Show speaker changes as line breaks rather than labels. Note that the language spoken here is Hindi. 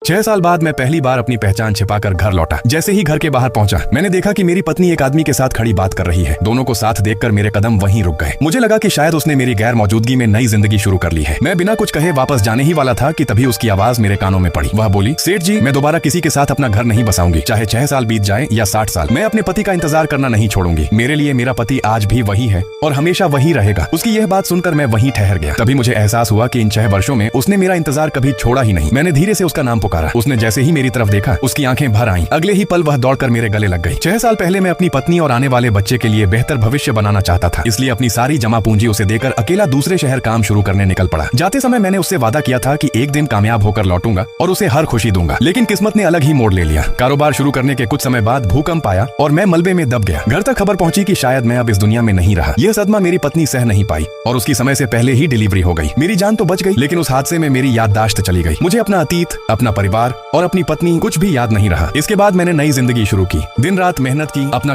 6 साल बाद मैं पहली बार अपनी पहचान छिपाकर घर लौटा। जैसे ही घर के बाहर पहुंचा, मैंने देखा कि मेरी पत्नी एक आदमी के साथ खड़ी बात कर रही है। दोनों को साथ देखकर मेरे कदम वहीं रुक गए। मुझे लगा कि शायद उसने मेरी गैर मौजूदगी में नई जिंदगी शुरू कर ली है। मैं बिना कुछ कहे वापस जाने ही वाला था कि तभी उसकी आवाज मेरे कानों में पड़ी। वह बोली, सेठ जी, मैं दोबारा किसी के साथ अपना घर नहीं बसाऊंगी, चाहे 6 साल बीत जाए या 60 साल। मैं अपने पति का इंतजार करना नहीं छोड़ूंगी। मेरे लिए मेरा पति आज भी वही है और हमेशा वही रहेगा। उसकी यह बात सुनकर मैं वहीं ठहर गया। तभी मुझे एहसास हुआ कि इन 6 वर्षों में उसने मेरा इंतजार कभी छोड़ा ही नहीं। मैंने धीरे से उसका नाम पुकारा। उसने जैसे ही मेरी तरफ देखा, उसकी आंखें भर आईं। अगले ही पल वह दौड़कर मेरे गले लग गई। 6 साल पहले मैं अपनी पत्नी और आने वाले बच्चे के लिए बेहतर भविष्य बनाना चाहता था, इसलिए अपनी सारी जमा पूंजी उसे देकर अकेला दूसरे शहर काम शुरू करने निकल पड़ा। जाते समय मैंने उससे वादा किया था कि एक दिन कामयाब होकर लौटूंगा और उसे हर खुशी दूंगा, लेकिन किस्मत ने अलग ही मोड़ ले लिया। कारोबार शुरू करने के कुछ समय बाद भूकंप आया और मैं मलबे में दब गया। घर तक खबर पहुंची कि शायद मैं अब इस दुनिया में नहीं रहा। यह सदमा मेरी पत्नी सह नहीं पाई और उसकी समय से पहले ही डिलीवरी हो गई। मेरी जान तो बच गई, लेकिन उस हादसे में मेरी याददाश्त चली गई। मुझे अपना अतीत, अपना परिवार और अपनी पत्नी कुछ भी याद नहीं रहा। इसके बाद मैंने नई जिंदगी शुरू की, दिन रात मेहनत की, अपना